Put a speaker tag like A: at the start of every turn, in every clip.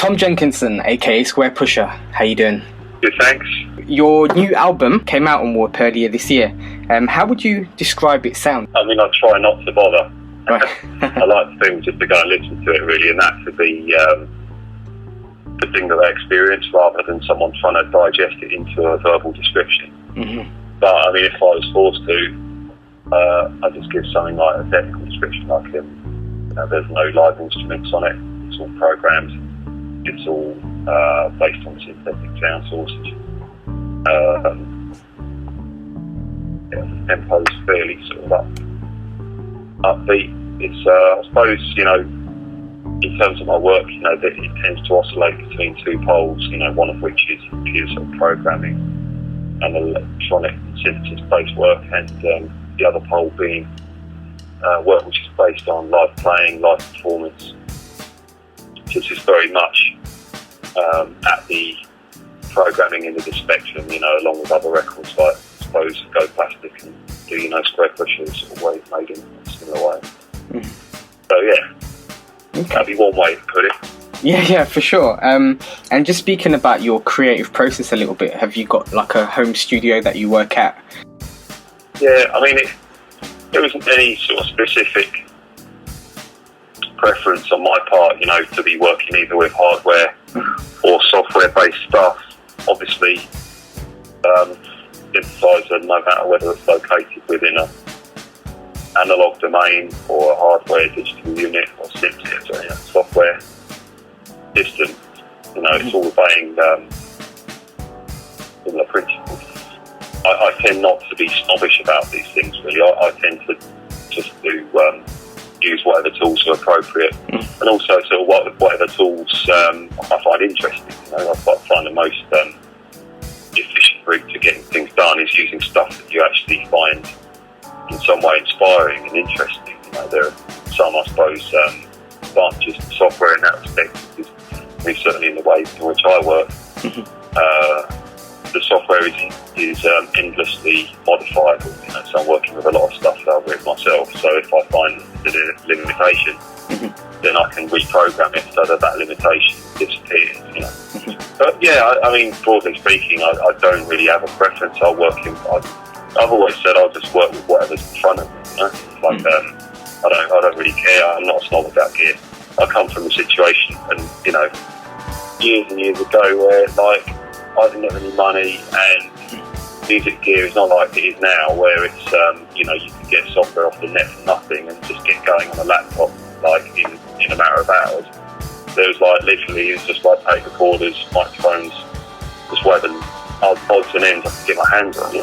A: Tom Jenkinson, aka Squarepusher. How you doing?
B: Good, thanks.
A: Your new album came out on Warp earlier this year. How would you describe its sound?
B: I mean, I try not to bother.
A: Right.
B: I like people just to go and listen to it, really, and that could be the thing that they experience rather than someone trying to digest it into a verbal description.
A: Mm-hmm.
B: But, I mean, if I was forced to, I'd just give something like a technical description, like there's no live instruments on it, it's all programmed, it's all based on synthetic sound sources. The tempo's fairly sort of upbeat. It's, I suppose, in terms of my work, that it tends to oscillate between two poles, one of which is pure sort of programming and electronic synthesis-based work, and the other pole being work which is based on live playing, live performance, which is very much at the programming end of the spectrum, along with other records like, I suppose, Go Plastic and do, Squarepusher sort of ways made in a similar way.
A: Mm.
B: So, yeah, okay. That'd be one way to put it.
A: Yeah, for sure. And just speaking about your creative process a little bit, have you got like a home studio that you work at?
B: Yeah, I mean, there isn't any sort of specific preference on my part, to be working either with hardware or software-based stuff. Obviously, synthesizer, no matter whether it's located within a analog domain or a hardware digital unit or synth software system, it's all obeying similar principles. I tend not to be snobbish about these things, really. I tend to just do use whatever tools are appropriate, and also sort of whatever tools I find interesting. I find the most efficient route to getting things done is using stuff that you actually find in some way inspiring and interesting. There are some, I suppose, advantages to software in that respect. Certainly in the way in which I work, the software is endlessly modifiable. So I'm working with a lot of stuff that I've written myself. So if I find the limitation, then I can reprogram it so that limitation disappears. But yeah, I mean, broadly speaking, I don't really have a preference. I've always said I'll just work with whatever's in front of me. Like I don't really care. I'm not a snob about gear. I come from a situation, and years and years ago, where I didn't have any money, and music gear is not like it is now, where it's you can get software off the net for nothing and just get going on a laptop in a matter of hours. There was literally, it was just like tape recorders, microphones, just whatever odds and ends I could get my hands on.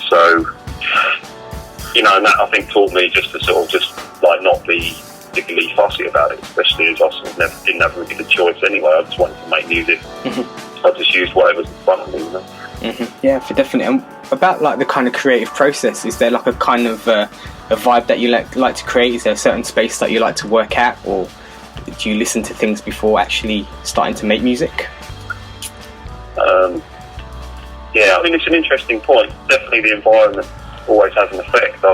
B: So and that, I think, taught me just to sort of not be particularly fussy about it, especially as I sort of didn't have a really good choice anyway. I just wanted to make music. I just used whatever's in front of me. Yeah, for definitely. And about the kind of creative process, is there a kind of a vibe that you like to create? Is there a certain space that you like to work at, or do you listen to things before actually starting to make music? Yeah, I mean, it's an interesting point. Definitely the environment always has an effect.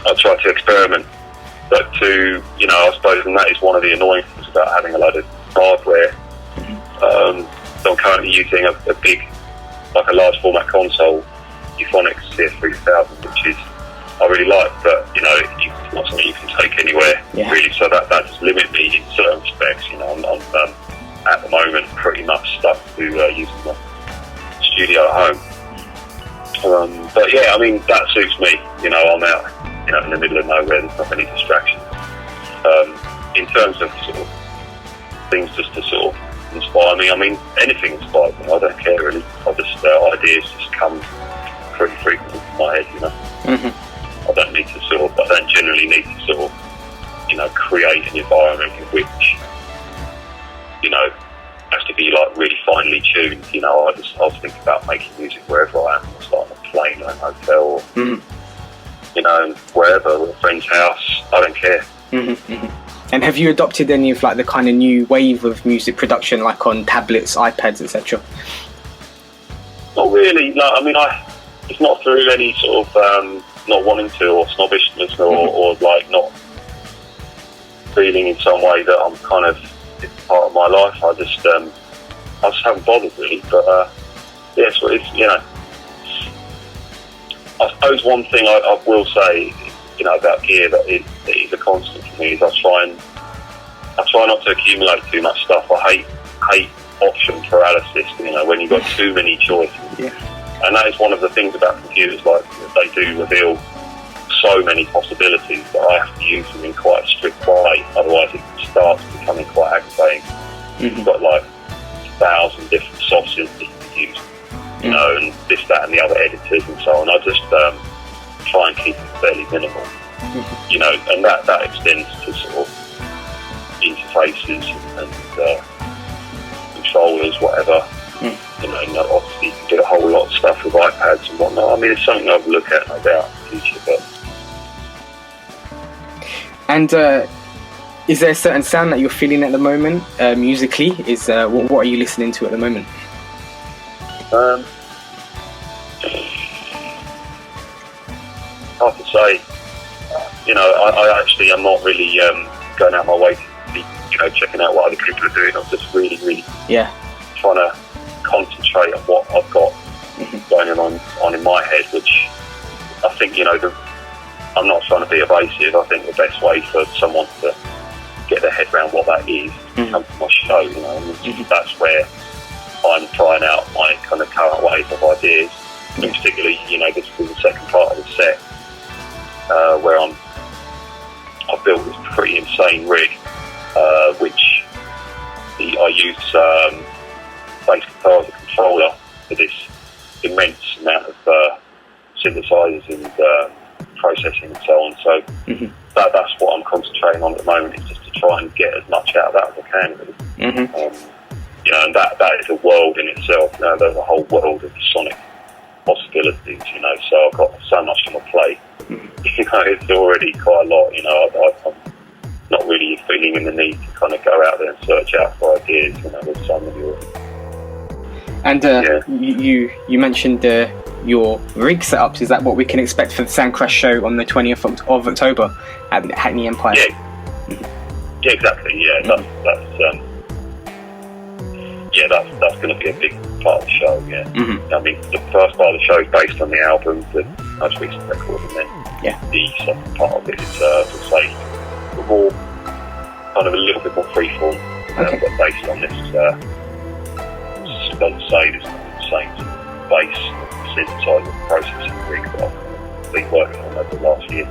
B: I've tried to experiment, but I suppose, and that is one of the annoying things about having a load of hardware. So I'm currently using a big, a large format console, Euphonics CS3000, which is, I really like, but it's not something you can take anywhere, really. So that does limit me in certain respects. I'm at the moment pretty much stuck to using my studio at home. But yeah, I mean, that suits me. I'm out, in the middle of nowhere. There's not many distractions. In terms of sort of things just to sort of inspire me, I mean, anything inspires me. I don't care really. Ideas just come pretty frequently to my head. I don't generally need to sort of, create an environment in which, has to be really finely tuned. I just think about making music wherever I am. It's on a plane or a hotel, or, wherever, or a friend's house. I don't care. And have you adopted any of the kind of new wave of music production, on tablets, iPads, etc.? Not really. No, I mean, it's not through any sort of not wanting to, or snobbishness, or not feeling in some way that I'm kind of my life. I just haven't bothered really. But yes, I suppose one thing I will say, about gear that is a constant for me is I try not to accumulate too much stuff. I hate option paralysis. When you've got too many choices.
A: Yeah.
B: And that is one of the things about computers, like they do reveal so many possibilities that I have to use them in quite a strict way. Otherwise, it starts becoming quite aggravating.
A: Mm-hmm.
B: You've got like 1,000 different sources that you can use, and this, that, and the other editors and so on. I just try and keep it fairly minimal, and that extends to sort of interfaces and controllers, whatever. Obviously you can do a whole lot of stuff with iPads and whatnot. I mean, it's something I'll look at, no doubt, in the future. But
A: and is there a certain sound that you're feeling at the moment, musically? What are you listening to at the moment?
B: Hard to say. I actually am not really going out my way to be, checking out what other people are doing. I'm just really trying to concentrate on what I've got going on in my head, which I think, I'm not trying to be evasive. I think the best way for someone to get their head around what that is come to my show, and that's where I'm trying out my kind of current waves of ideas. And particularly, this is the second part of the set, where I've built this pretty insane rig, which I use bass guitar as a controller for this immense amount of synthesizers and processing and so on. So that's what I'm concentrating on at the moment, is just to try and get as much out of that as I can, really. And that is a world in itself. There's a whole world of sonic possibilities, so I've got so much on my plate. It's already quite a lot. I'm not really feeling in the need to kind of go out there and search out for ideas. There's so many already.
A: And you mentioned your rig setups. Is that what we can expect for the Soundcrash show on the 20th of October at the Hackney Empire?
B: Yeah, exactly. Yeah, that's going to be a big part of the show. Yeah, I mean, the first part of the show is based on the album, the most recent record, and then the second part of it is, more kind of a little bit more freeform, but based on this. Let's say this same bass synthesizer processing rig that I've been working on over the last year.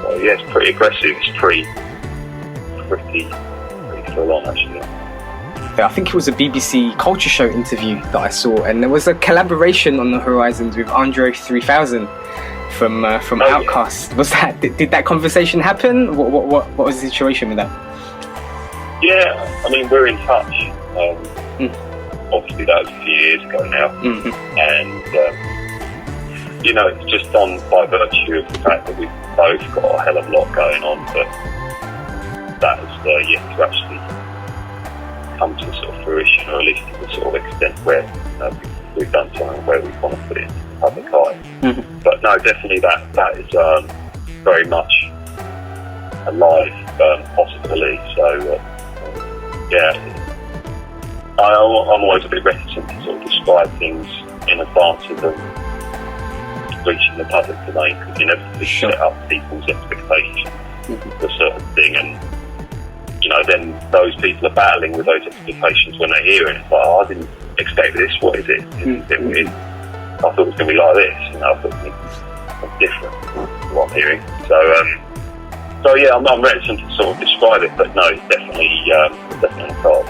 B: So it's pretty aggressive. It's pretty full on, actually.
A: I think it was a BBC Culture Show interview that I saw, and there was a collaboration on the horizons with Andre 3000 from Outkast. Was that did that conversation happen? What was the situation with that? Yeah,
B: I mean, we're in touch. Obviously, that was a few years ago now, and it's just on by virtue of the fact that we've both got a hell of a lot going on, but that is yet to actually come to sort of fruition, or at least to the sort of extent where we've done something where we want to put it into the public eye. But no, definitely that is very much a live possibility. So I'm always a bit reticent to sort of describe things in advance of them reaching the public domain, because inevitably set up people's expectations for a certain thing, and then those people are battling with those expectations when they hear it. It's like, I didn't expect this. What is it? I thought it was going to be like this. I thought it was different from what I'm hearing. So I'm reticent to sort of describe it, but no, it's definitely on the card.